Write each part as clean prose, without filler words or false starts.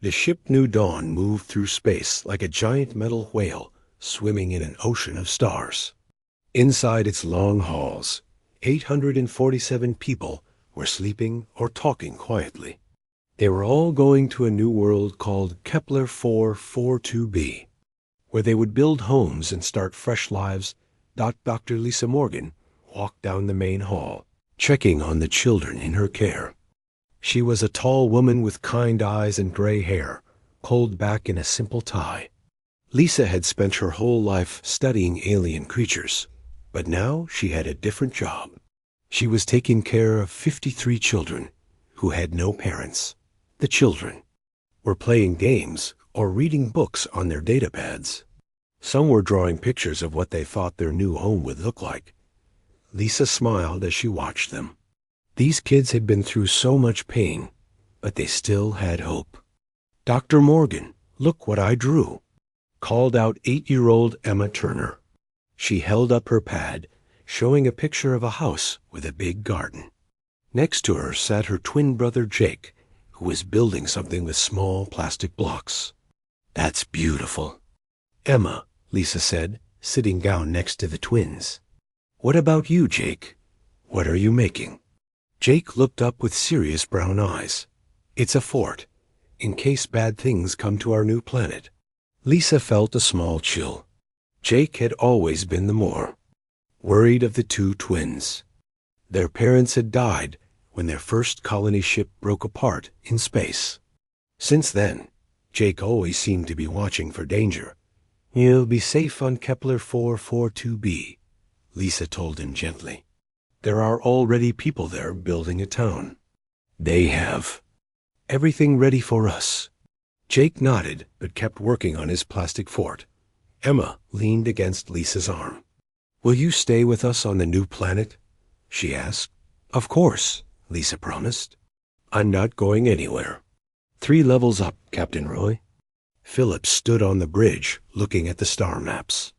The ship New Dawn moved through space like a giant metal whale swimming in an ocean of stars. Inside its long halls, 847 people were sleeping or talking quietly. They were all going to a new world called Kepler 442b, where they would build homes and start fresh lives. Dr. Lisa Morgan walked down the main hall, checking on the children in her care. She was a tall woman with kind eyes and gray hair, pulled back in a simple tie. Lisa had spent her whole life studying alien creatures, but now she had a different job. She was taking care of 53 children who had no parents. The children were playing games or reading books on their datapads. Some were drawing pictures of what they thought their new home would look like. Lisa smiled as she watched them. These kids had been through so much pain, but they still had hope. "Dr. Morgan, look what I drew," called out 8-year-old Emma Turner. She held up her pad, showing a picture of a house with a big garden. Next to her sat her twin brother Jake, who was building something with small plastic blocks. "That's beautiful." "Emma," Lisa said, sitting down next to the twins. "What about you, Jake? What are you making?" Jake looked up with serious brown eyes. "It's a fort, in case bad things come to our new planet." Lisa felt a small chill. Jake had always been the more worried of the two twins. Their parents had died when their first colony ship broke apart in space. Since then, Jake always seemed to be watching for danger. "You'll be safe on Kepler 442b, Lisa told him gently. "There are already people there building a town. They have everything ready for us." Jake nodded but kept working on his plastic fort. Emma leaned against Lisa's arm. "Will you stay with us on the new planet?" she asked. "Of course," Lisa promised. "I'm not going anywhere." 3 levels up, Captain Roy." Philip stood on the bridge, looking at the star maps.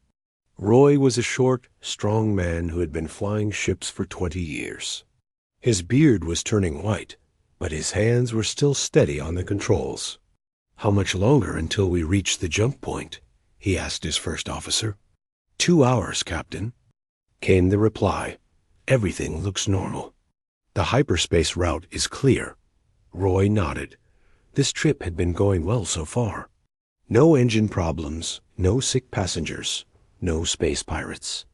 Roy was a short, strong man who had been flying ships for 20 years. His beard was turning white, but his hands were still steady on the controls. "How much longer until we reach the jump point?" he asked his first officer. 2 hours, Captain," came the reply. "Everything looks normal. The hyperspace route is clear." Roy nodded. This trip had been going well so far. No engine problems, no sick passengers, no space pirates.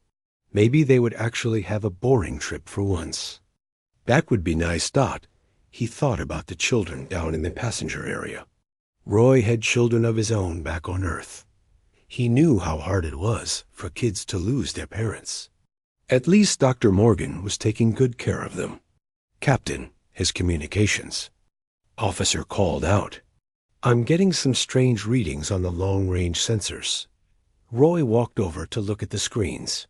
Maybe they would actually have a boring trip for once. That would be nice. He thought about the children down in the passenger area. Roy had children of his own back on Earth. He knew how hard it was for kids to lose their parents. At least Dr. Morgan was taking good care of them. "Captain," his communications officer called out, "I'm getting some strange readings on the long-range sensors." Roy walked over to look at the screens.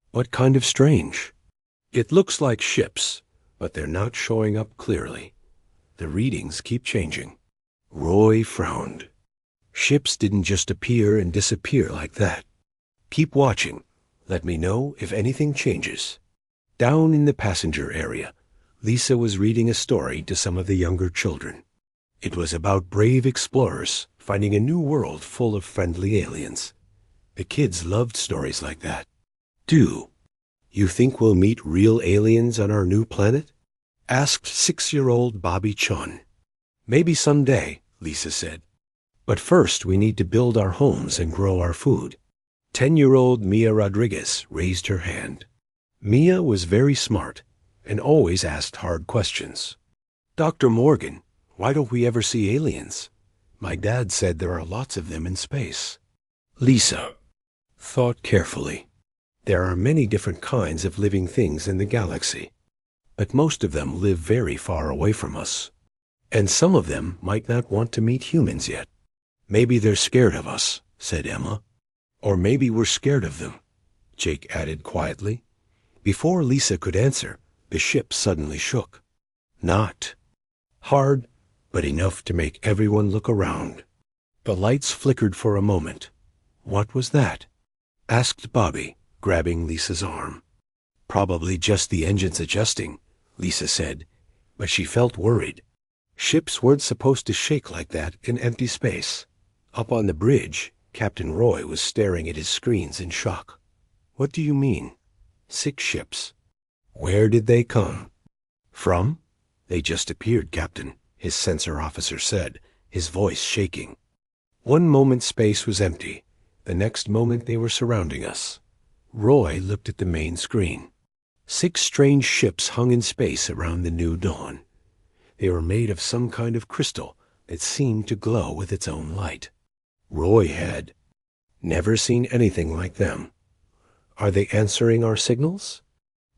"What kind of strange?" "It looks like ships, but they're not showing up clearly. The readings keep changing." Roy frowned. Ships didn't just appear and disappear like that. "Keep watching. Let me know if anything changes." Down in the passenger area, Lisa was reading a story to some of the younger children. It was about brave explorers finding a new world full of friendly aliens. The kids loved stories like that. "Do you think we'll meet real aliens on our new planet?" asked 6-year-old Bobby Chun. "Maybe someday," Lisa said. "But first we need to build our homes and grow our food." 10-year-old Mia Rodriguez raised her hand. Mia was very smart and always asked hard questions. "Dr. Morgan, why don't we ever see aliens? My dad said there are lots of them in space." Lisa thought carefully. There are many different kinds of living things in the galaxy, but most of them live very far away from us. And some of them might not want to meet humans yet. "Maybe they're scared of us," said Emma. "Or maybe we're scared of them," Jake added quietly. Before Lisa could answer, the ship suddenly shook. Not hard, but enough to make everyone look around. The lights flickered for a moment. "What was that?" asked Bobby, grabbing Lisa's arm. "Probably just the engines adjusting," Lisa said, but she felt worried. Ships weren't supposed to shake like that in empty space. Up on the bridge, Captain Roy was staring at his screens in shock. What do you mean? 6 ships. Where did they come from? They just appeared, Captain, his sensor officer said, his voice shaking. One moment space was empty. The next moment they were surrounding us. Roy looked at the main screen. 6 strange ships hung in space around the new dawn. They were made of some kind of crystal that seemed to glow with its own light. Roy had never seen anything like them. Are they answering our signals?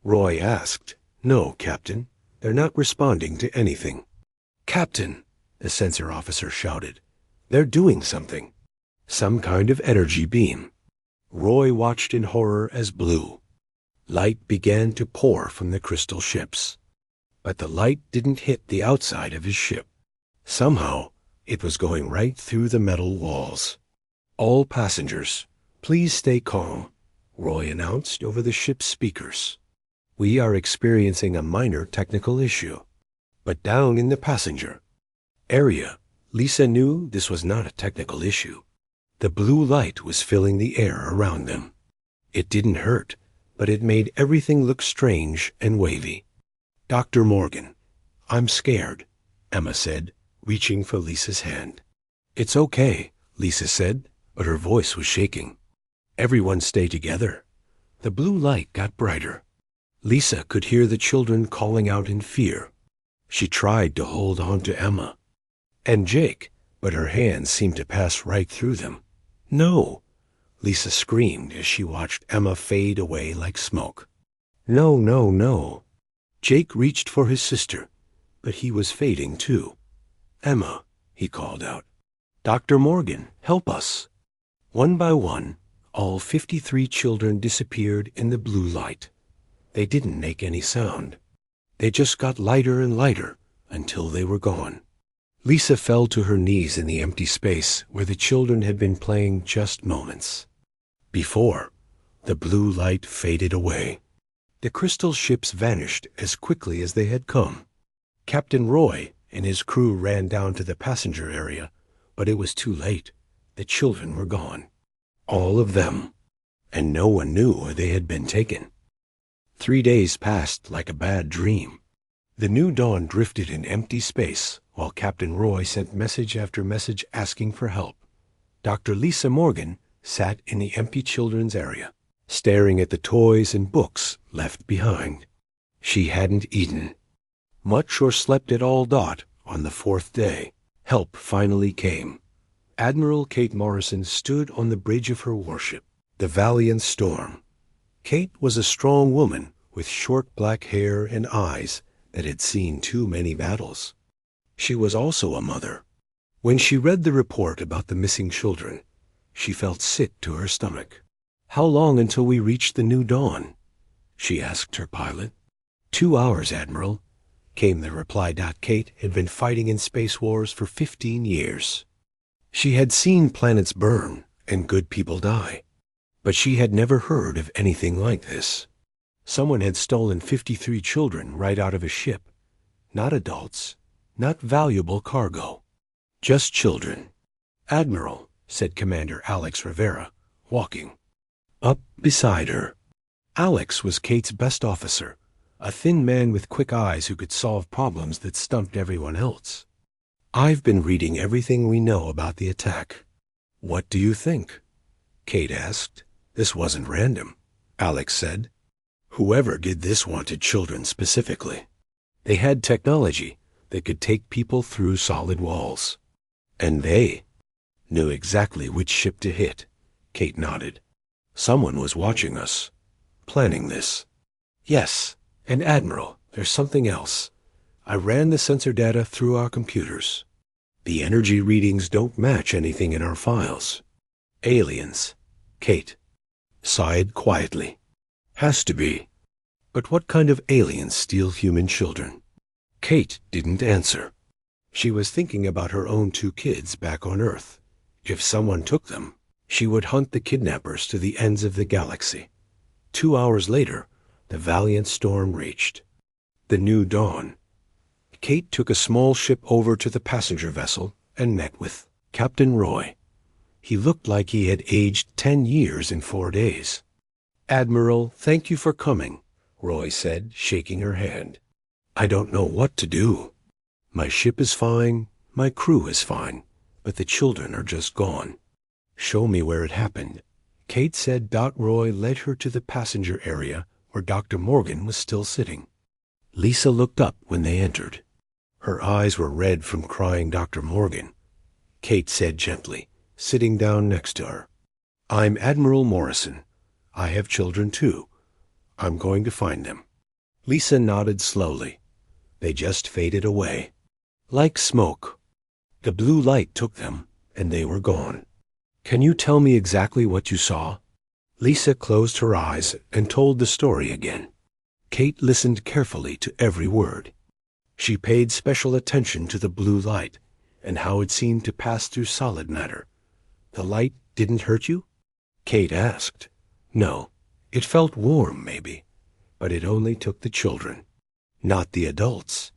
Roy asked. No, Captain. They're not responding to anything. Captain, the sensor officer shouted. They're doing something. Some kind of energy beam. Roy watched in horror as blue light began to pour from the crystal ships. But the light didn't hit the outside of his ship. Somehow, it was going right through the metal walls. All passengers, please stay calm, Roy announced over the ship's speakers. We are experiencing a minor technical issue. But down in the passenger area, Lisa knew this was not a technical issue. The blue light was filling the air around them. It didn't hurt, but it made everything look strange and wavy. Dr. Morgan, I'm scared, Emma said, reaching for Lisa's hand. It's okay, Lisa said, but her voice was shaking. Everyone stay together. The blue light got brighter. Lisa could hear the children calling out in fear. She tried to hold on to Emma and Jake, but her hands seemed to pass right through them. No, Lisa screamed as she watched Emma fade away like smoke. No, no, no. Jake reached for his sister, but he was fading too. Emma, he called out. Dr. Morgan, help us. One by one, all 53 children disappeared in the blue light. They didn't make any sound. They just got lighter and lighter until they were gone. Lisa fell to her knees in the empty space where the children had been playing just moments before the blue light faded away. The crystal ships vanished as quickly as they had come. Captain Roy and his crew ran down to the passenger area, but it was too late. The children were gone. All of them. And no one knew where they had been taken. 3 days passed like a bad dream. The new dawn drifted in empty space while Captain Roy sent message after message asking for help. Dr. Lisa Morgan sat in the empty children's area, staring at the toys and books left behind. She hadn't eaten much or slept at all. On the 4th day, help finally came. Admiral Kate Morrison stood on the bridge of her warship, the Valiant Storm. Kate was a strong woman with short black hair and eyes that had seen too many battles. She was also a mother. When she read the report about the missing children, she felt sick to her stomach. How long until we reach the new dawn? She asked her pilot. 2 hours, Admiral, came the reply. Kate had been fighting in space wars for 15 years. She had seen planets burn and good people die, but she had never heard of anything like this. Someone had stolen 53 children right out of a ship. Not adults, not valuable cargo, just children. Admiral, said Commander Alex Rivera, walking up beside her. Alex was Kate's best officer, a thin man with quick eyes who could solve problems that stumped everyone else. I've been reading everything we know about the attack. What do you think? Kate asked. This wasn't random, Alex said. Whoever did this wanted children specifically. They had technology that could take people through solid walls. And they knew exactly which ship to hit. Kate nodded. Someone was watching us, planning this. Yes, and Admiral, there's something else. I ran the sensor data through our computers. The energy readings don't match anything in our files. Aliens, Kate sighed quietly. Has to be. But what kind of aliens steal human children? Kate didn't answer. She was thinking about her own 2 kids back on Earth. If someone took them, she would hunt the kidnappers to the ends of the galaxy. 2 hours later, the Valiant Storm reached the new dawn. Kate took a small ship over to the passenger vessel and met with Captain Roy. He looked like he had aged 10 years in 4 days. "Admiral, thank you for coming," Roy said, shaking her hand. "I don't know what to do. My ship is fine, my crew is fine, but the children are just gone." "Show me where it happened," Kate said. Roy led her to the passenger area where Dr. Morgan was still sitting. Lisa looked up when they entered. Her eyes were red from crying Dr. Morgan. Kate said gently, sitting down next to her, "I'm Admiral Morrison. I have children too. I'm going to find them." Lisa nodded slowly. They just faded away. Like smoke. The blue light took them, and they were gone. "Can you tell me exactly what you saw?" Lisa closed her eyes and told the story again. Kate listened carefully to every word. She paid special attention to the blue light and how it seemed to pass through solid matter. "The light didn't hurt you?" Kate asked. "No. It felt warm, maybe, but it only took the children, not the adults."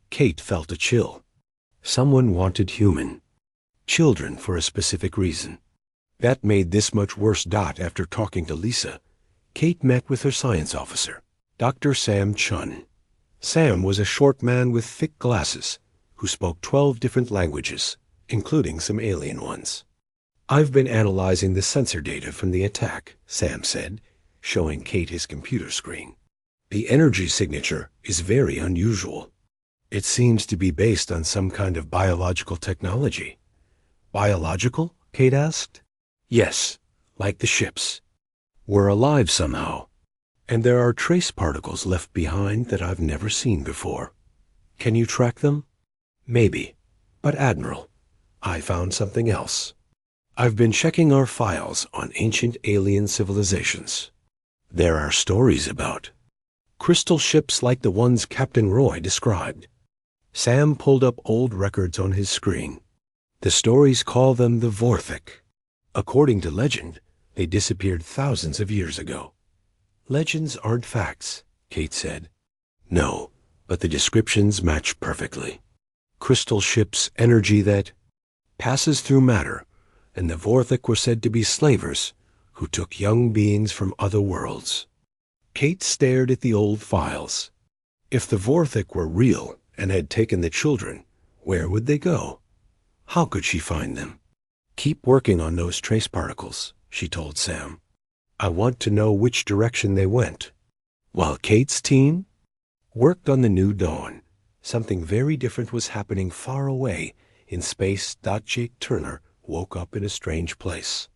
Kate felt a chill. Someone wanted human children for a specific reason. That made this much worse. After talking to Lisa, Kate met with her science officer, Dr. Sam Chun. Sam was a short man with thick glasses who spoke 12 different languages, including some alien ones. "I've been analyzing the sensor data from the attack," Sam said, showing Kate his computer screen. "The energy signature is very unusual. It seems to be based on some kind of biological technology." "Biological?" Kate asked. "Yes, like the ships. We're alive somehow. And there are trace particles left behind that I've never seen before. Can you track them?" "Maybe. But Admiral, I found something else. I've been checking our files on ancient alien civilizations. There are stories about crystal ships like the ones Captain Roy described." Sam pulled up old records on his screen. The stories call them the Vorthik. According to legend, they disappeared thousands of years ago. "Legends aren't facts," Kate said. "No, but the descriptions match perfectly. Crystal ships, energy that passes through matter, and the Vorthik were said to be slavers who took young beings from other worlds." Kate stared at the old files. If the Vorthik were real and had taken the children, where would they go? How could she find them? "Keep working on those trace particles," she told Sam. "I want to know which direction they went." While Kate's team worked on the new dawn, something very different was happening far away in space. Jake Turner woke up in a strange place.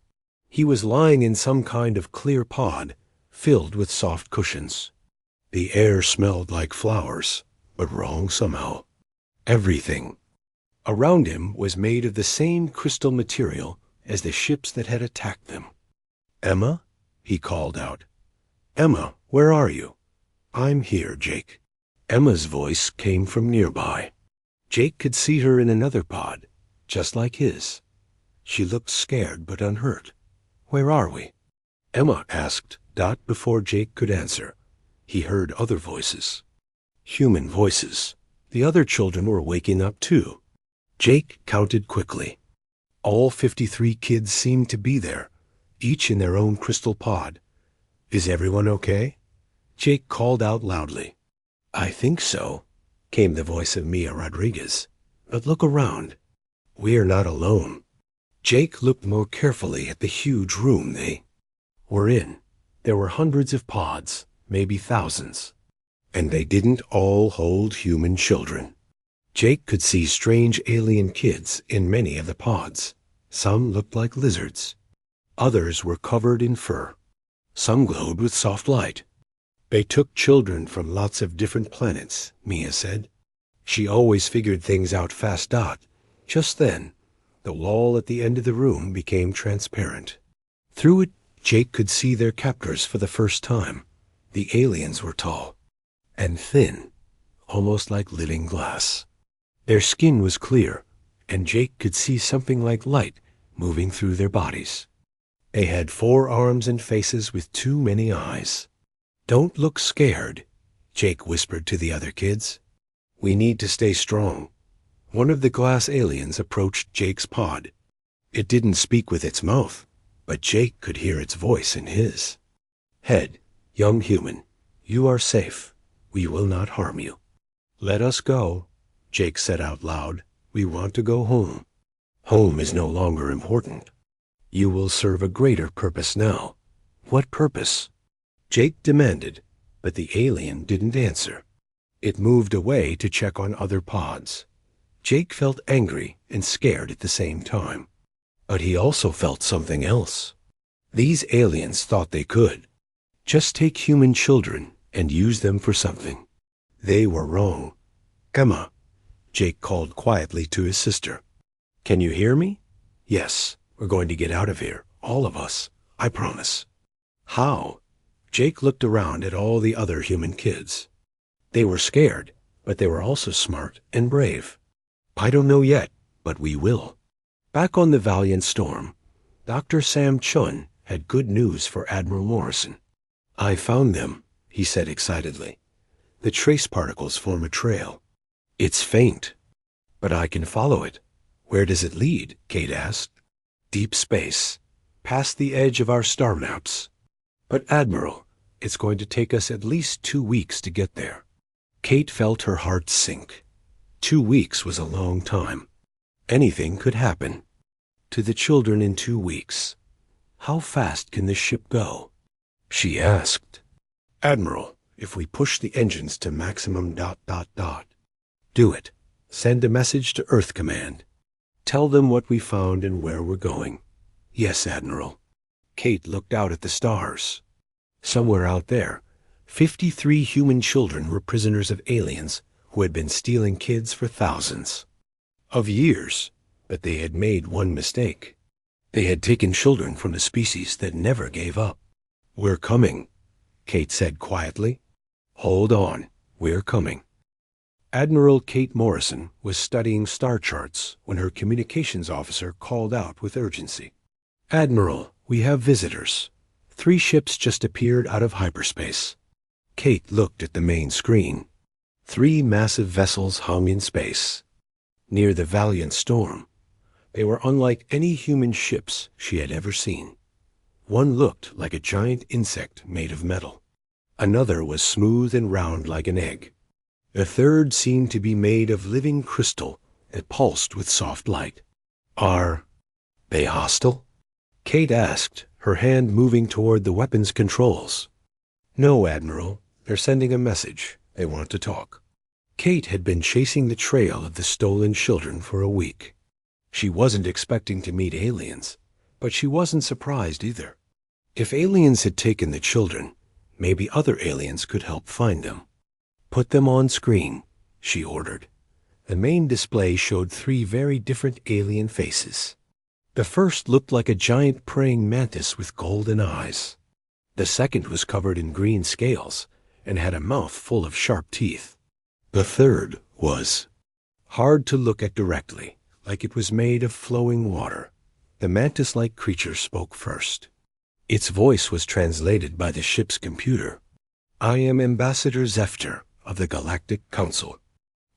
He was lying in some kind of clear pod filled with soft cushions. The air smelled like flowers, but wrong somehow. Everything around him was made of the same crystal material as the ships that had attacked them. "Emma?" he called out. "Emma, where are you?" "I'm here, Jake." Emma's voice came from nearby. Jake could see her in another pod, just like his. She looked scared but unhurt. "Where are we?" Emma asked. Before Jake could answer, he heard other voices. Human voices. The other children were waking up too. Jake counted quickly. All 53 kids seemed to be there, each in their own crystal pod. "Is everyone okay?" Jake called out loudly. "I think so," came the voice of Mia Rodriguez. "But look around. We're not alone." Jake looked more carefully at the huge room they were in. There were hundreds of pods, maybe thousands. And they didn't all hold human children. Jake could see strange alien kids in many of the pods. Some looked like lizards. Others were covered in fur. Some glowed with soft light. "They took children from lots of different planets," Mia said. She always figured things out fast. Just then, the wall at the end of the room became transparent. Through it, Jake could see their captors for the first time. The aliens were tall and thin, almost like living glass. Their skin was clear, and Jake could see something like light moving through their bodies. They had 4 arms and faces with too many eyes. "Don't look scared," Jake whispered to the other kids. We need to stay strong. One of the glass aliens approached Jake's pod. It didn't speak with its mouth, but Jake could hear its voice in his. Head, young human, you are safe. We will not harm you. Let us go, Jake said out loud. We want to go home. Home is no longer important. You will serve a greater purpose now. What purpose? Jake demanded, but the alien didn't answer. It moved away to check on other pods. Jake felt angry and scared at the same time. But he also felt something else. These aliens thought they could just take human children and use them for something. They were wrong. Emma, Jake called quietly to his sister. Can you hear me? Yes, we're going to get out of here, all of us, I promise. How? Jake looked around at all the other human kids. They were scared, but they were also smart and brave. I don't know yet, but we will. Back on the Valiant Storm, Dr. Sam Chun had good news for Admiral Morrison. I found them, he said excitedly. The trace particles form a trail. It's faint, but I can follow it. Where does it lead? Kate asked. Deep space, past the edge of our star maps. But Admiral, it's going to take us at least 2 weeks to get there. Kate felt her heart sink. 2 weeks was a long time. Anything could happen. To the children in 2 weeks. How fast can this ship go? She asked. Admiral, if we push the engines to maximum ... Do it. Send a message to Earth Command. Tell them what we found and where we're going. Yes, Admiral. Kate looked out at the stars. Somewhere out there, 53 human children were prisoners of aliens who had been stealing kids for thousands of years, but they had made one mistake. They had taken children from the species that never gave up. We're coming, Kate said quietly. Hold on, we're coming. Admiral Kate Morrison was studying star charts when her communications officer called out with urgency. Admiral, we have visitors. 3 ships just appeared out of hyperspace. Kate looked at the main screen. 3 massive vessels hung in space. Near the Valiant Storm, they were unlike any human ships she had ever seen. One looked like a giant insect made of metal. Another was smooth and round like an egg. A third seemed to be made of living crystal that pulsed with soft light. Are they hostile? Kate asked, her hand moving toward the weapons controls. No, Admiral. They're sending a message. They want to talk. Kate had been chasing the trail of the stolen children for a week. She wasn't expecting to meet aliens, but she wasn't surprised either. If aliens had taken the children, maybe other aliens could help find them. Put them on screen, she ordered. The main display showed 3 very different alien faces. The first looked like a giant praying mantis with golden eyes. The second was covered in green scales and had a mouth full of sharp teeth. The third was hard to look at directly, like it was made of flowing water. The mantis-like creature spoke first. Its voice was translated by the ship's computer. I am Ambassador Zefter of the Galactic Council.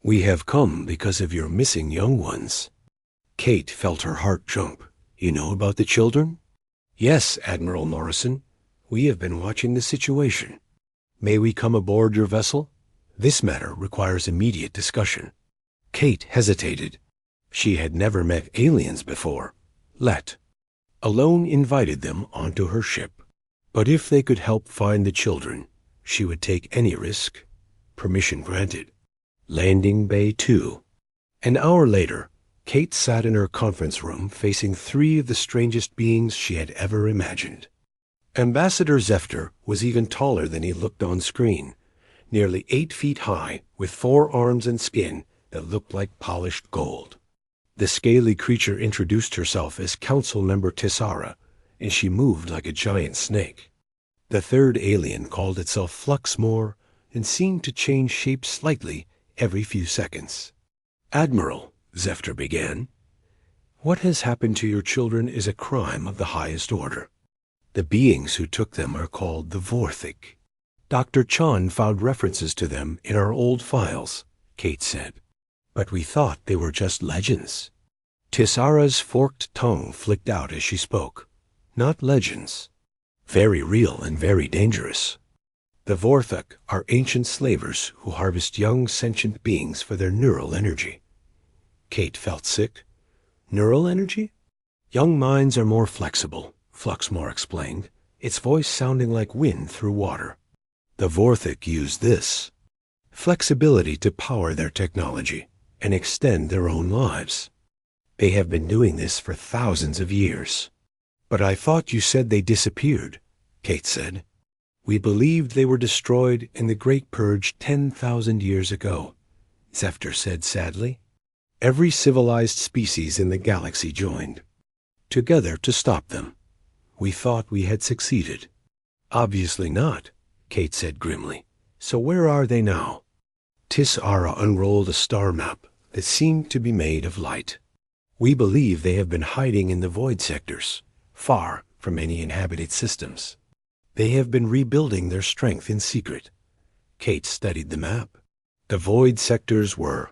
We have come because of your missing young ones. Kate felt her heart jump. You know about the children? Yes, Admiral Morrison. We have been watching the situation. May we come aboard your vessel? This matter requires immediate discussion. Kate hesitated. She had never met aliens before. Alone invited them onto her ship. But if they could help find the children, she would take any risk. Permission granted. Landing Bay 2. An hour later, Kate sat in her conference room facing 3 of the strangest beings she had ever imagined. Ambassador Zefter was even taller than he looked on screen, nearly 8 feet high, with 4 arms and skin that looked like polished gold. The scaly creature introduced herself as Council Member Tessara, and she moved like a giant snake. The third alien called itself Fluxmore and seemed to change shape slightly every few seconds. Admiral, Zefter began, what has happened to your children is a crime of the highest order. The beings who took them are called the Vorthik. Dr. Chan found references to them in our old files. Kate said. But we thought they were just legends. Tisara's forked tongue flicked out as she spoke. Not legends. Very real and very dangerous. The Vorthok are ancient slavers who harvest young sentient beings for their neural energy. Kate felt sick. Neural energy? Young minds are more flexible, Fluxmore explained, its voice sounding like wind through water. The Vorthok use this flexibility to power their technology and extend their own lives. They have been doing this for thousands of years. But I thought you said they disappeared, Kate said. We believed they were destroyed in the Great Purge 10,000 years ago, Zephyr said sadly. Every civilized species in the galaxy joined, together to stop them. We thought we had succeeded. Obviously not, Kate said grimly. So where are they now? Tisara unrolled a star map that seemed to be made of light. We believe they have been hiding in the void sectors, far from any inhabited systems. They have been rebuilding their strength in secret. Kate studied the map. The void sectors were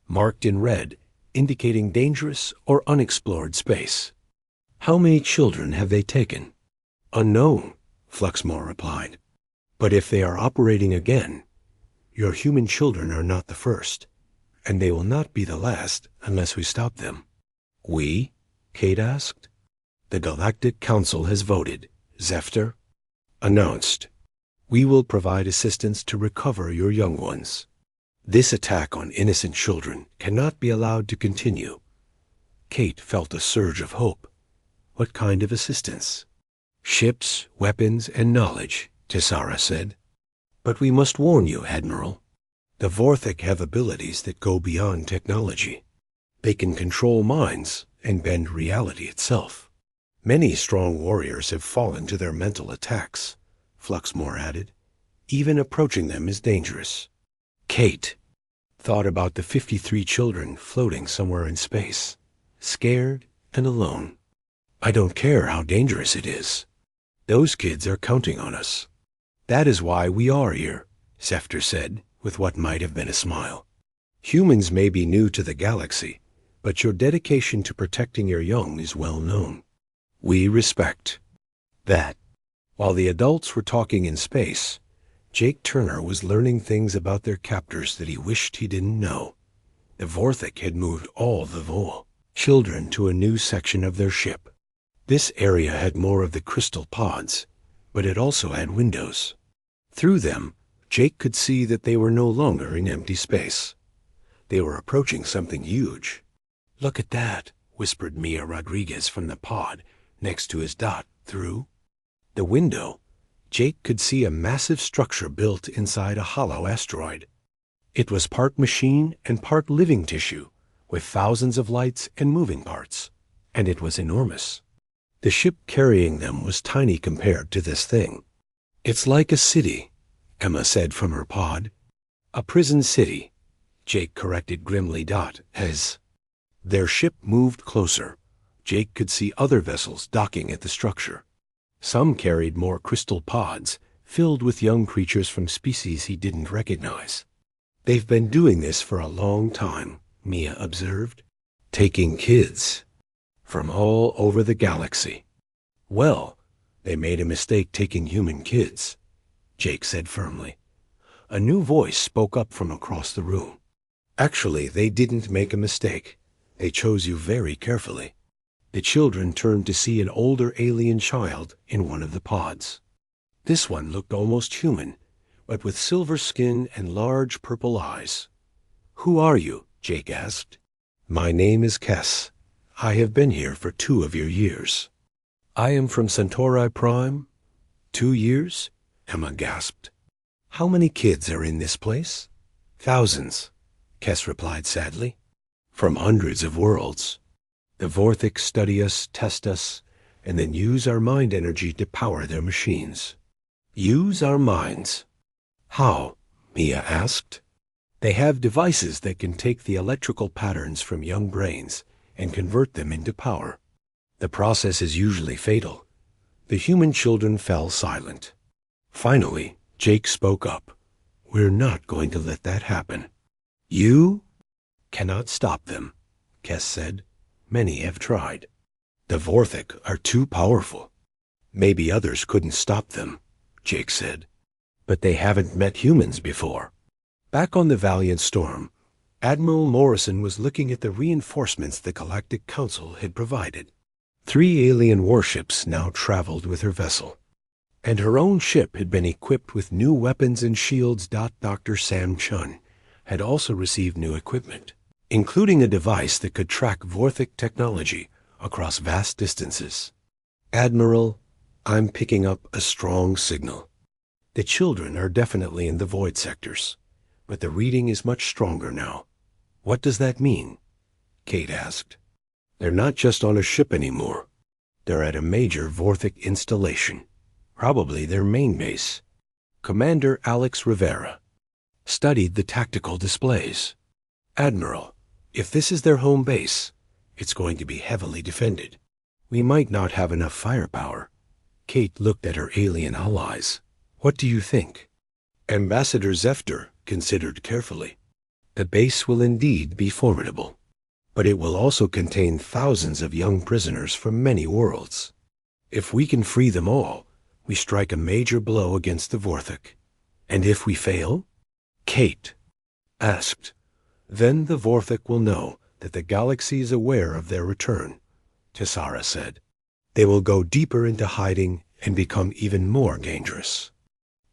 marked in red, indicating dangerous or unexplored space. How many children have they taken? Unknown, Fluxmore replied. But if they are operating again, your human children are not the first, and they will not be the last unless we stop them. We? Kate asked. The Galactic Council has voted, Zephyr announced. We will provide assistance to recover your young ones. This attack on innocent children cannot be allowed to continue. Kate felt a surge of hope. What kind of assistance? Ships, weapons, and knowledge, Tisara said. But we must warn you, Admiral. The Vorthok have abilities that go beyond technology. They can control minds and bend reality itself. Many strong warriors have fallen to their mental attacks, Fluxmore added. Even approaching them is dangerous. Kate thought about the 53 children floating somewhere in space, scared and alone. I don't care how dangerous it is. Those kids are counting on us. That is why we are here, Zephyr said, with what might have been a smile. Humans may be new to the galaxy, but your dedication to protecting your young is well known. We respect that. While the adults were talking in space, Jake Turner was learning things about their captors that he wished he didn't know. The Vorthok had moved all the Vol children to a new section of their ship. This area had more of the crystal pods, but it also had windows. Through them, Jake could see that they were no longer in empty space. They were approaching something huge. Look at that, whispered Mia Rodriguez from the pod next to his dot through the window. Jake could see a massive structure built inside a hollow asteroid. It was part machine and part living tissue, with thousands of lights and moving parts, and it was enormous. The ship carrying them was tiny compared to this thing. It's like a city, Emma said from her pod. A prison city, Jake corrected grimly. As their ship moved closer, Jake could see other vessels docking at the structure. Some carried more crystal pods, filled with young creatures from species he didn't recognize. They've been doing this for a long time, Mia observed, taking kids from all over the galaxy. Well, they made a mistake taking human kids, Jake said firmly. A new voice spoke up from across the room. Actually, they didn't make a mistake. They chose you very carefully. The children turned to see an older alien child in one of the pods. This one looked almost human, but with silver skin and large purple eyes. Who are you? Jake asked. My name is Kess. I have been here for 2 of your years. I am from Centauri Prime. 2 years? Emma gasped. How many kids are in this place? Thousands, Kess replied sadly. From hundreds of worlds. The Vorthok study us, test us, and then use our mind energy to power their machines. Use our minds? How? Mia asked. They have devices that can take the electrical patterns from young brains and convert them into power. The process is usually fatal. The human children fell silent. Finally, Jake spoke up. We're not going to let that happen. You cannot stop them, Kess said. Many have tried. The Vorthik are too powerful. Maybe others couldn't stop them, Jake said. But they haven't met humans before. Back on the Valiant Storm, Admiral Morrison was looking at the reinforcements the Galactic Council had provided. 3 alien warships now traveled with her vessel, and her own ship had been equipped with new weapons and shields. Dr. Sam Chun had also received new equipment, including a device that could track Vorthik technology across vast distances. Admiral, I'm picking up a strong signal. The children are definitely in the void sectors, but the reading is much stronger now. What does that mean? Kate asked. They're not just on a ship anymore. They're at a major Vorthik installation, probably their main base. Commander Alex Rivera studied the tactical displays. Admiral, if this is their home base, it's going to be heavily defended. We might not have enough firepower. Kate looked at her alien allies. What do you think? Ambassador Zefter considered carefully. The base will indeed be formidable, but it will also contain thousands of young prisoners from many worlds. If we can free them all, we strike a major blow against the Vorthik. And if we fail? Kate asked. Then the Vorthik will know that the galaxy is aware of their return, Tessara said. They will go deeper into hiding and become even more dangerous.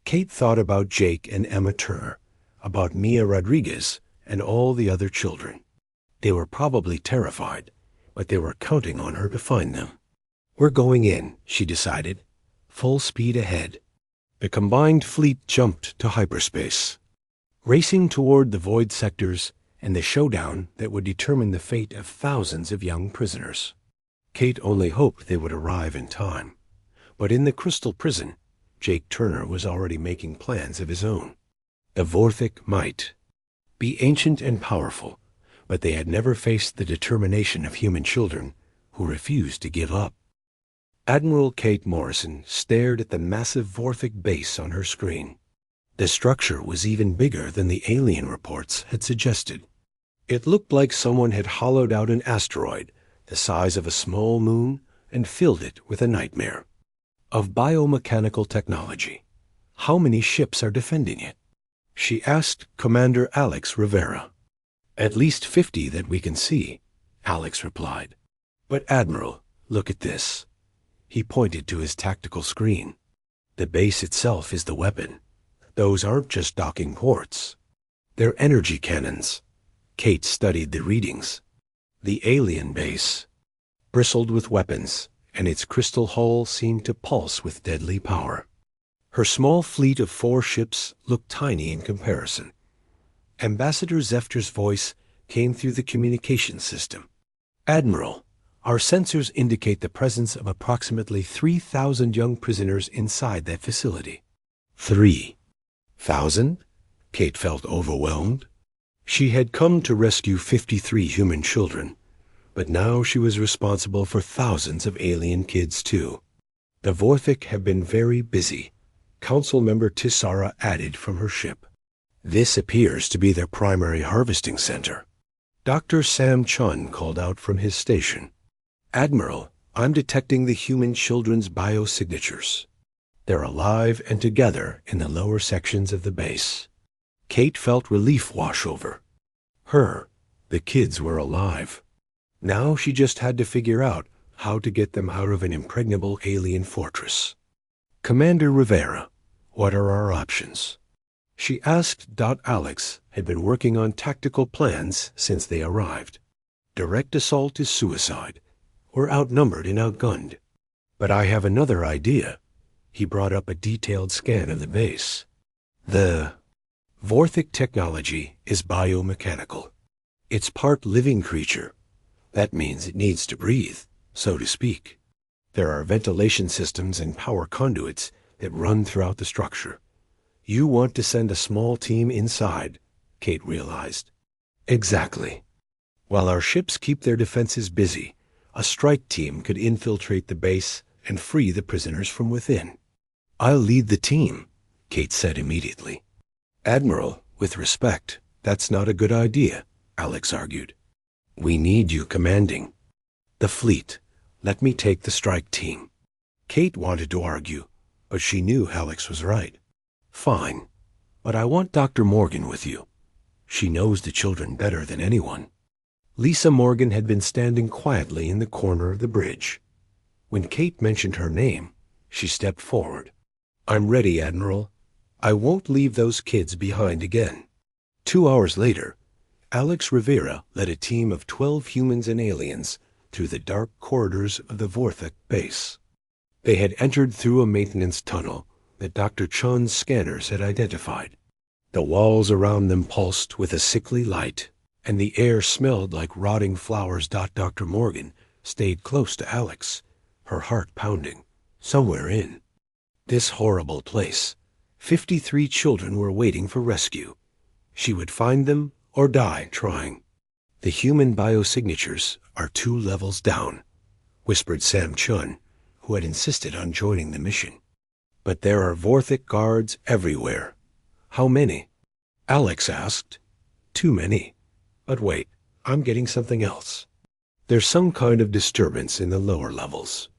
Kate thought about Jake and Emma Turner, about Mia Rodriguez and all the other children. They were probably terrified, but they were counting on her to find them. We're going in, she decided. Full speed ahead. The combined fleet jumped to hyperspace, racing toward the void sectors and the showdown that would determine the fate of thousands of young prisoners. Kate only hoped they would arrive in time. But in the Crystal Prison, Jake Turner was already making plans of his own. The Vorthik might be ancient and powerful, but they had never faced the determination of human children who refused to give up. Admiral Kate Morrison stared at the massive Vorthik base on her screen. The structure was even bigger than the alien reports had suggested. It looked like someone had hollowed out an asteroid the size of a small moon and filled it with a nightmare of biomechanical technology. How many ships are defending it? She asked Commander Alex Rivera. At least 50 that we can see, Alex replied. But Admiral, look at this. He pointed to his tactical screen. The base itself is the weapon. Those aren't just docking ports. They're energy cannons. Kate studied the readings. The alien base bristled with weapons, and its crystal hull seemed to pulse with deadly power. Her small fleet of 4 ships looked tiny in comparison. Ambassador Zefter's voice came through the communication system. Admiral, our sensors indicate the presence of approximately 3,000 young prisoners inside that facility. 3,000? Kate felt overwhelmed. She had come to rescue 53 human children, but now she was responsible for thousands of alien kids too. The Vorthik have been very busy, Council Member Tessara added from her ship. This appears to be their primary harvesting center. Dr. Sam Chun called out from his station. Admiral, I'm detecting the human children's biosignatures. They're alive and together in the lower sections of the base. Kate felt relief wash over her. The kids were alive. Now she just had to figure out how to get them out of an impregnable alien fortress. Commander Rivera, what are our options? She asked. Alex had been working on tactical plans since they arrived. Direct assault is suicide. We're outnumbered and outgunned. But I have another idea. He brought up a detailed scan of the base. The Vorthik technology is biomechanical. It's part living creature. That means it needs to breathe, so to speak. There are ventilation systems and power conduits that run throughout the structure. You want to send a small team inside, Kate realized. Exactly. While our ships keep their defenses busy, a strike team could infiltrate the base and free the prisoners from within. I'll lead the team, Kate said immediately. Admiral, with respect, That's not a good idea, Alex argued. We need you commanding the fleet. Let me take the strike team. Kate wanted to argue, but she knew Alex was right. Fine, but I want Dr. Morgan with you. She knows the children better than anyone. Lisa Morgan had been standing quietly in the corner of the bridge. When Kate mentioned her name, she stepped forward. I'm ready, Admiral. I won't leave those kids behind again. 2 hours later, Alex Rivera led a team of 12 humans and aliens through the dark corridors of the Vorthok base. They had entered through a maintenance tunnel that Dr. Chun's scanners had identified. The walls around them pulsed with a sickly light, and the air smelled like rotting flowers. Dr. Morgan stayed close to Alex, her heart pounding. Somewhere in this horrible place, 53 children were waiting for rescue. She would find them or die trying. The human biosignatures are 2 levels down, whispered Sam Chun, who had insisted on joining the mission. But there are Vorthok guards everywhere. How many? Alex asked. Too many. But wait, I'm getting something else. There's some kind of disturbance in the lower levels.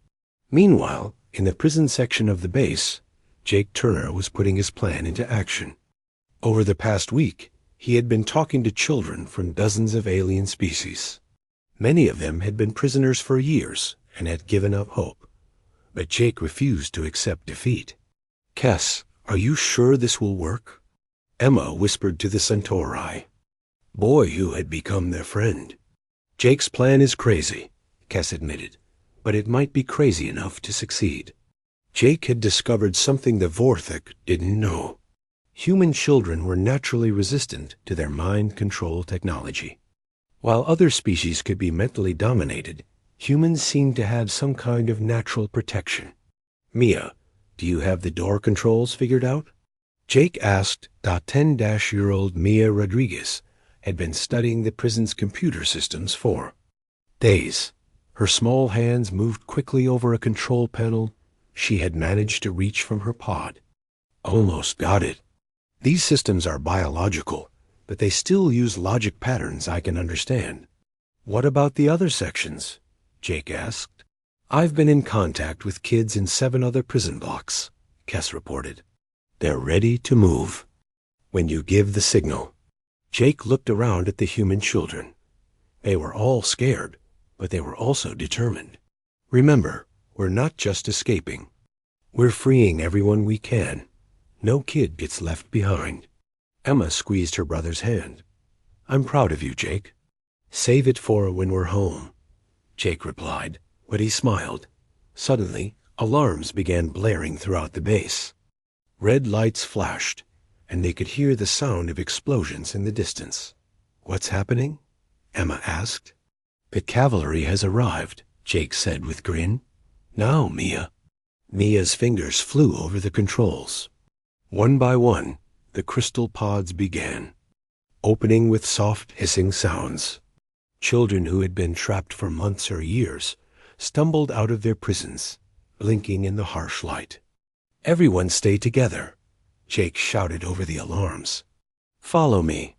Meanwhile, in the prison section of the base, Jake Turner was putting his plan into action. Over the past week, he had been talking to children from dozens of alien species. Many of them had been prisoners for years and had given up hope. But Jake refused to accept defeat. Kes, are you sure this will work? Emma whispered to the Centauri, boy who had become their friend. Jake's plan is crazy, Kes admitted, but it might be crazy enough to succeed. Jake had discovered something the Vorthok didn't know. Human children were naturally resistant to their mind control technology. While other species could be mentally dominated, humans seemed to have some kind of natural protection. Mia, do you have the door controls figured out? Jake asked. 10-year-old Mia Rodriguez had been studying the prison's computer systems for days. Her small hands moved quickly over a control panel she had managed to reach from her pod. Almost got it. These systems are biological, but they still use logic patterns I can understand. What about the other sections? Jake asked. I've been in contact with kids in 7 other prison blocks, Kes reported. They're ready to move when you give the signal. Jake looked around at the human children. They were all scared, but they were also determined. Remember, we're not just escaping. We're freeing everyone we can. No kid gets left behind. Emma squeezed her brother's hand. I'm proud of you, Jake. Save it for when we're home, Jake replied, but he smiled. Suddenly, alarms began blaring throughout the base. Red lights flashed, and they could hear the sound of explosions in the distance. What's happening? Emma asked. The cavalry has arrived, Jake said with grin. Now, Mia. Mia's fingers flew over the controls. One by one, the crystal pods began, opening with soft hissing sounds. Children who had been trapped for months or years stumbled out of their prisons, blinking in the harsh light. Everyone stay together, Jake shouted over the alarms. Follow me.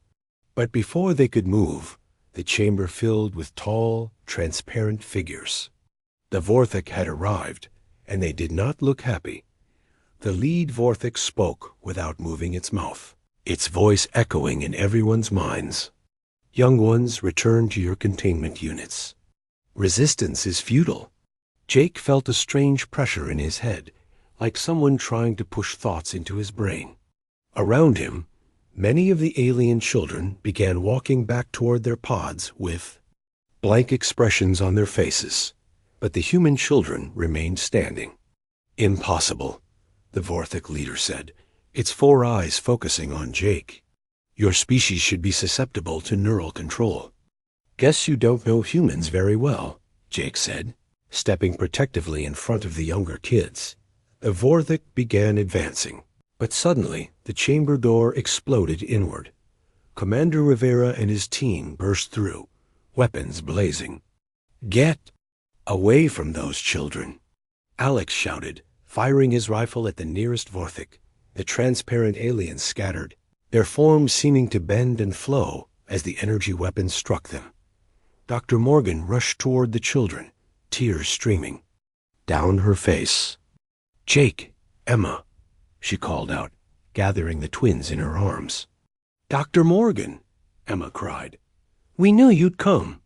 But before they could move, the chamber filled with tall, transparent figures. The Vorthok had arrived, and they did not look happy. The lead Vorthok spoke without moving its mouth, its voice echoing in everyone's minds. Young ones, return to your containment units. Resistance is futile. Jake felt a strange pressure in his head, like someone trying to push thoughts into his brain. Around him, many of the alien children began walking back toward their pods with blank expressions on their faces, but the human children remained standing. Impossible, the Vorthok leader said, its 4 eyes focusing on Jake. Your species should be susceptible to neural control. Guess you don't know humans very well, Jake said, stepping protectively in front of the younger kids. The Vorthok began advancing, but suddenly the chamber door exploded inward. Commander Rivera and his team burst through, weapons blazing. Get away from those children, Alex shouted, firing his rifle at the nearest Vorthok. The transparent aliens scattered. their forms seeming to bend and flow as the energy weapons struck them. Dr. Morgan rushed toward the children, tears streaming down her face. "Jake, Emma," she called out, gathering the twins in her arms. "Dr. Morgan," Emma cried. "We knew you'd come."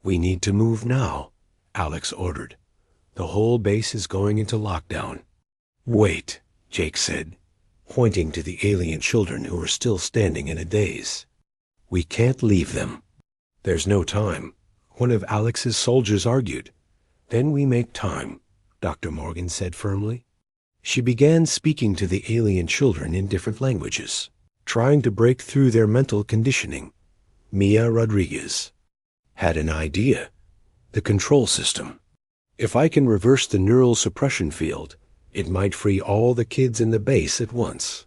"We need to move now," Alex ordered. "The whole base is going into lockdown." "Wait," Jake said, pointing to the alien children who were still standing in a daze. "We can't leave them." "There's no time," one of Alex's soldiers argued. "Then we make time," Dr. Morgan said firmly. She began speaking to the alien children in different languages, trying to break through their mental conditioning. Mia Rodriguez had an idea: the control system. "If I can reverse the neural suppression field, it might free all the kids in the base at once."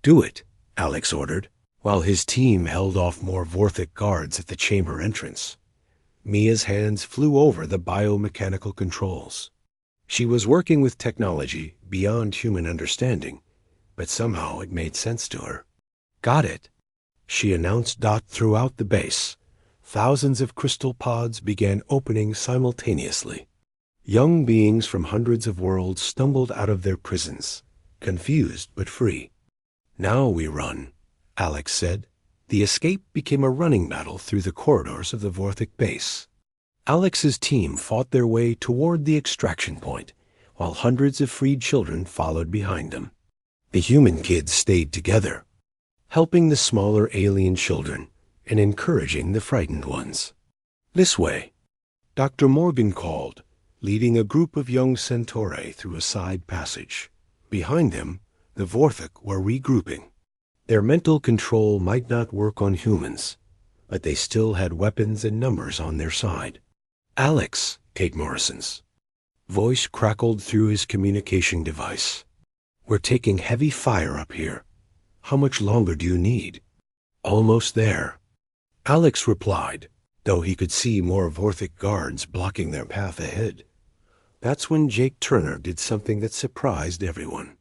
"Do it," Alex ordered, while his team held off more Vorthic guards at the chamber entrance. Mia's hands flew over the biomechanical controls. She was working with technology beyond human understanding, but somehow it made sense to her. "Got it," she announced. Throughout the base, thousands of crystal pods began opening simultaneously. Young beings from hundreds of worlds stumbled out of their prisons, confused but free. "Now we run," Alex said. The escape became a running battle through the corridors of the Vorthic base. Alex's team fought their way toward the extraction point, while hundreds of freed children followed behind them. The human kids stayed together, helping the smaller alien children and encouraging the frightened ones. "This way," Dr. Morgan called, leading a group of young Centauri through a side passage. Behind them, the Vorthic were regrouping. Their mental control might not work on humans, but they still had weapons and numbers on their side. "Alex," Kate Morrison's voice crackled through his communication device. "We're taking heavy fire up here. How much longer do you need?" "Almost there," Alex replied, though he could see more Vorthic guards blocking their path ahead. That's when Jake Turner did something that surprised everyone.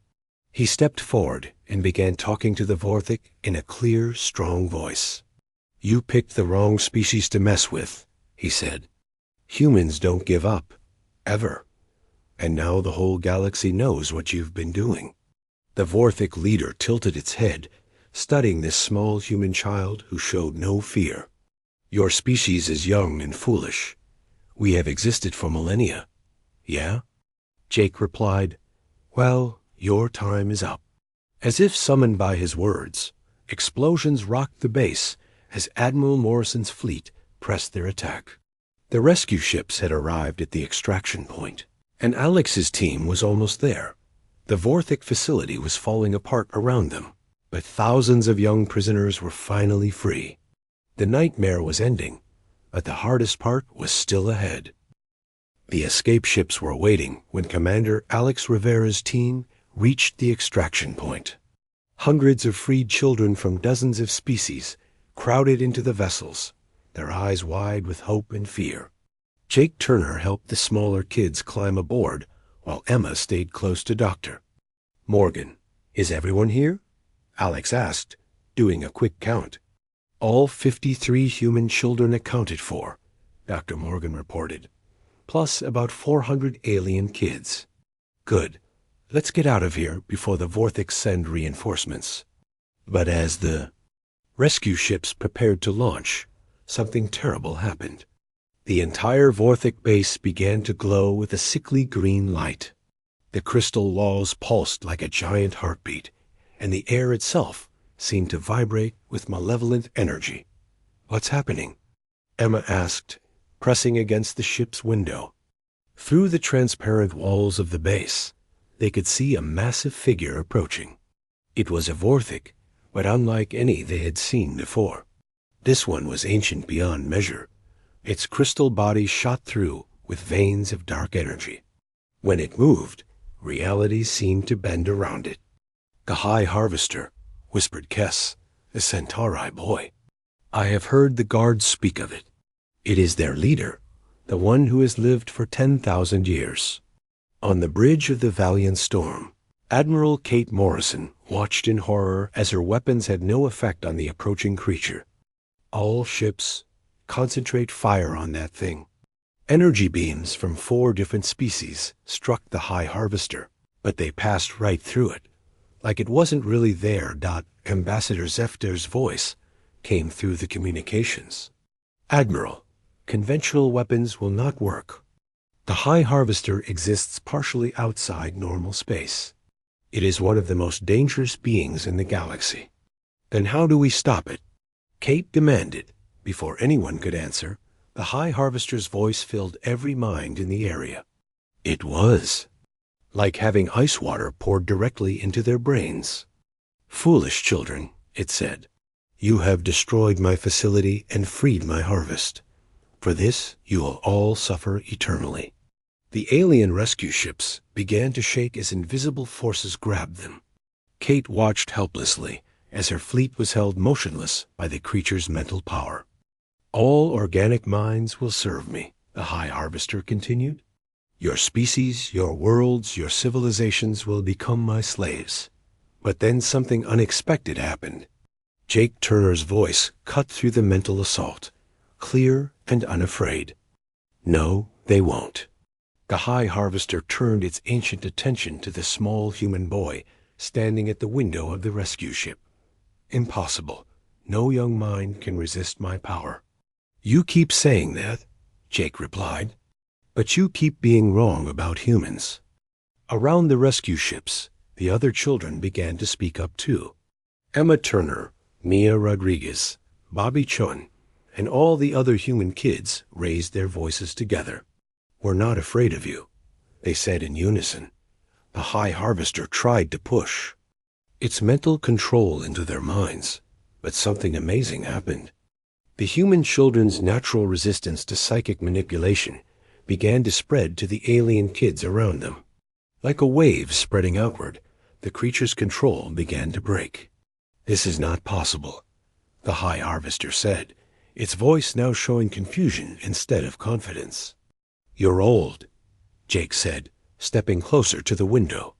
He stepped forward and began talking to the Vorthic in a clear, strong voice. "You picked the wrong species to mess with," he said. "Humans don't give up, ever. And now the whole galaxy knows what you've been doing." The Vorthic leader tilted its head, studying this small human child who showed no fear. "Your species is young and foolish. We have existed for millennia." "Yeah?" Jake replied. "Well, your time is up." As if summoned by his words, explosions rocked the base as Admiral Morrison's fleet pressed their attack. The rescue ships had arrived at the extraction point, and Alex's team was almost there. The Vorthic facility was falling apart around them, but thousands of young prisoners were finally free. The nightmare was ending, but the hardest part was still ahead. The escape ships were waiting when Commander Alex Rivera's team reached the extraction point. Hundreds of freed children from dozens of species crowded into the vessels, their eyes wide with hope and fear. Jake Turner helped the smaller kids climb aboard, while Emma stayed close to Dr. Morgan. "Is everyone here?" Alex asked, doing a quick count. "All 53 human children accounted for," Dr. Morgan reported, "plus about 400 alien kids." "Good. Let's get out of here before the Vorthics send reinforcements." But as the rescue ships prepared to launch, something terrible happened. The entire Vorthic base began to glow with a sickly green light. The crystal walls pulsed like a giant heartbeat, and the air itself seemed to vibrate with malevolent energy. "What's happening?" Emma asked, pressing against the ship's window. Through the transparent walls of the base, they could see a massive figure approaching. It was a Vorthic, but unlike any they had seen before. This one was ancient beyond measure. Its crystal body shot through with veins of dark energy. When it moved, reality seemed to bend around it. "The High Harvester," whispered Kess, a Centauri boy. "I have heard the guards speak of it. It is their leader, the one who has lived for 10,000 years. On the bridge of the Valiant Storm, Admiral Kate Morrison watched in horror as her weapons had no effect on the approaching creature. All ships, concentrate fire on that thing. Energy beams from 4 different species struck the High Harvester, but they passed right through it, like it wasn't really there. Ambassador Zefter's voice came through the communications. Admiral, conventional weapons will not work. The High Harvester exists partially outside normal space. It is one of the most dangerous beings in the galaxy. Then how do we stop it? Kate demanded. Before anyone could answer, the High Harvester's voice filled every mind in the area. It was like having ice water poured directly into their brains. Foolish children, it said. You have destroyed my facility and freed my harvest. For this, you will all suffer eternally. The alien rescue ships began to shake as invisible forces grabbed them. Kate watched helplessly as her fleet was held motionless by the creature's mental power. All organic minds will serve me, the High Harvester continued. Your species, your worlds, your civilizations will become my slaves. But then something unexpected happened. Jake Turner's voice cut through the mental assault, clear and unafraid. No, they won't. The High Harvester turned its ancient attention to the small human boy standing at the window of the rescue ship. Impossible. No young mind can resist my power. You keep saying that, Jake replied, but you keep being wrong about humans. Around the rescue ships, the other children began to speak up too. Emma Turner, Mia Rodriguez, Bobby Chun, and all the other human kids raised their voices together. We're not afraid of you, they said in unison. The High Harvester tried to push its mental control into their minds, but something amazing happened. The human children's natural resistance to psychic manipulation began to spread to the alien kids around them. Like a wave spreading outward, the creature's control began to break. This is not possible, the High Harvester said, its voice now showing confusion instead of confidence. You're old, Jake said, stepping closer to the window.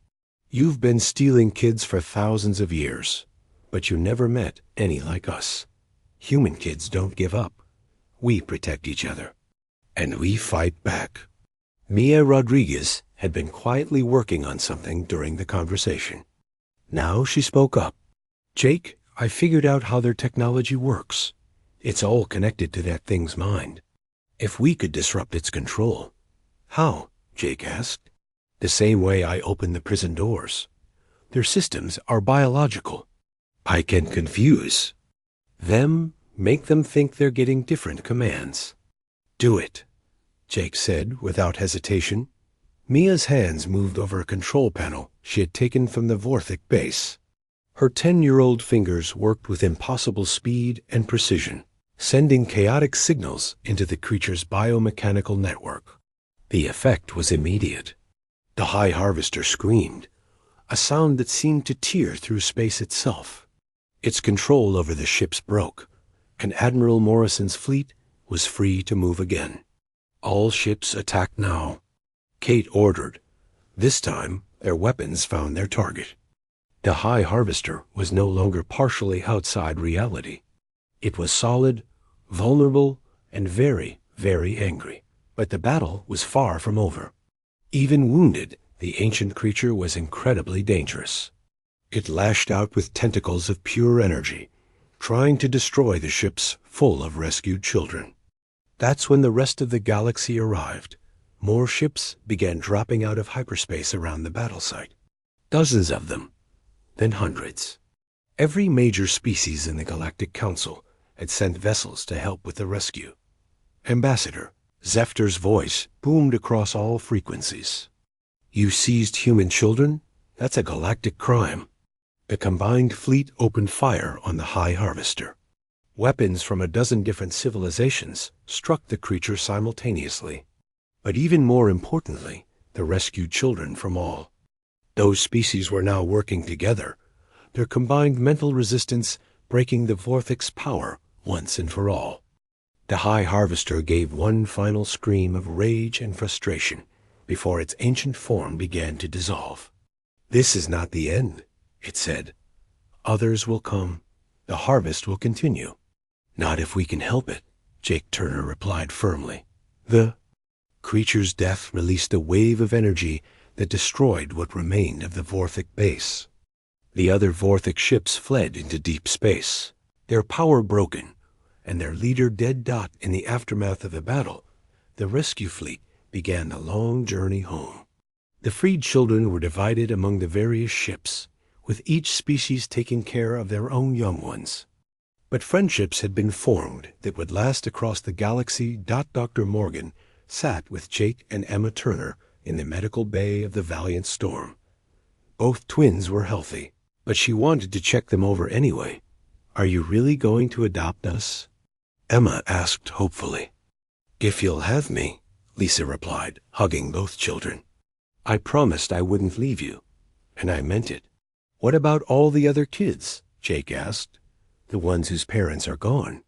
You've been stealing kids for thousands of years, but you never met any like us. Human kids don't give up. We protect each other. And we fight back. Mia Rodriguez had been quietly working on something during the conversation. Now she spoke up. Jake, I figured out how their technology works. It's all connected to that thing's mind. If we could disrupt its control. How? Jake asked. The same way I open the prison doors. Their systems are biological. I can confuse them, make them think they're getting different commands. Do it, Jake said without hesitation. Mia's hands moved over a control panel she had taken from the Vorthic base. Her 10-year-old fingers worked with impossible speed and precision, sending chaotic signals into the creature's biomechanical network. The effect was immediate. The High Harvester screamed, a sound that seemed to tear through space itself. Its control over the ships broke, and Admiral Morrison's fleet was free to move again. All ships attack now, Kate ordered. This time, their weapons found their target. The High Harvester was no longer partially outside reality. It was solid, vulnerable, and very, very angry. But the battle was far from over. Even wounded, the ancient creature was incredibly dangerous. It lashed out with tentacles of pure energy, trying to destroy the ships full of rescued children. That's when the rest of the galaxy arrived. More ships began dropping out of hyperspace around the battle site. Dozens of them, then hundreds. Every major species in the Galactic Council had sent vessels to help with the rescue. Ambassador Zefter's voice boomed across all frequencies. You seized human children? That's a galactic crime. The combined fleet opened fire on the High Harvester. Weapons from a dozen different civilizations struck the creature simultaneously. But even more importantly, the rescued children from all. Those species were now working together, their combined mental resistance breaking the Vorthic's power once and for all. The High Harvester gave one final scream of rage and frustration before its ancient form began to dissolve. This is not the end, it said. Others will come. The harvest will continue. Not if we can help it, Jake Turner replied firmly. The creature's death released a wave of energy that destroyed what remained of the Vorthic base. The other Vorthic ships fled into deep space, their power broken, and their leader dead in the aftermath of the battle. The rescue fleet began the long journey home. The freed children were divided among the various ships, with each species taking care of their own young ones. But friendships had been formed that would last across the galaxy. Dr. Morgan sat with Jake and Emma Turner in the medical bay of the Valiant Storm. Both twins were healthy, but she wanted to check them over anyway. "Are you really going to adopt us?" Emma asked hopefully. "If you'll have me," Lisa replied, hugging both children. "I promised I wouldn't leave you, and I meant it." "What about all the other kids?" Jake asked. "The ones whose parents are gone."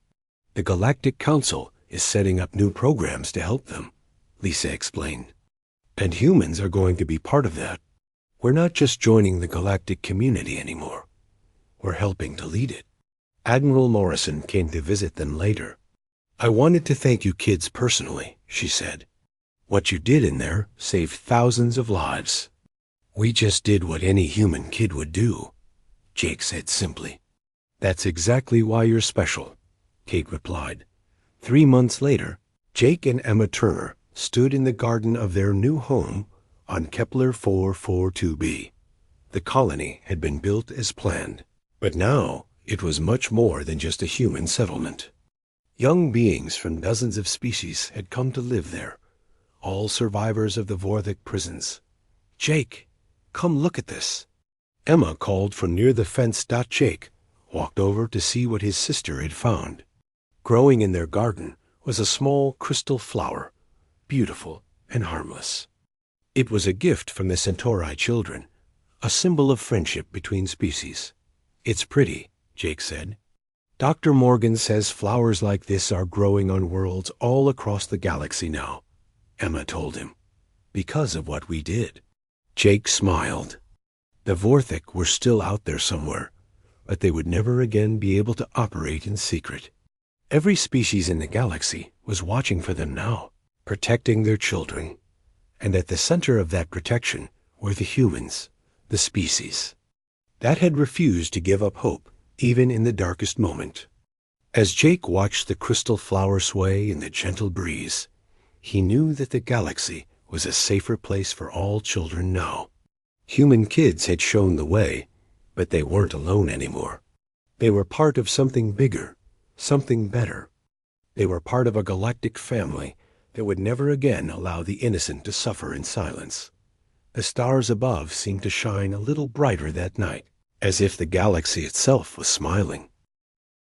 "The Galactic Council is setting up new programs to help them," Lisa explained. "And humans are going to be part of that. We're not just joining the galactic community anymore. We're helping to lead it." Admiral Morrison came to visit them later. "I wanted to thank you kids personally," she said. "What you did in there saved thousands of lives." "We just did what any human kid would do," Jake said simply. "That's exactly why you're special," Kate replied. 3 months later, Jake and Emma Turner stood in the garden of their new home on Kepler 442b. The colony had been built as planned, but now it was much more than just a human settlement. Young beings from dozens of species had come to live there, all survivors of the Vorthic prisons. "Jake, come look at this," Emma called from near the fence. Jake walked over to see what his sister had found. Growing in their garden was a small crystal flower, beautiful and harmless. It was a gift from the Centauri children, a symbol of friendship between species. "It's pretty," Jake said. "Dr. Morgan says flowers like this are growing on worlds all across the galaxy now," Emma told him, "because of what we did." Jake smiled. The Vorthic were still out there somewhere, but they would never again be able to operate in secret. Every species in the galaxy was watching for them now, protecting their children. And at the center of that protection were the humans, the species that had refused to give up hope even in the darkest moment. As Jake watched the crystal flower sway in the gentle breeze, he knew that the galaxy was a safer place for all children now. Human kids had shown the way, but they weren't alone anymore. They were part of something bigger, something better. They were part of a galactic family that would never again allow the innocent to suffer in silence. The stars above seemed to shine a little brighter that night, as if the galaxy itself was smiling.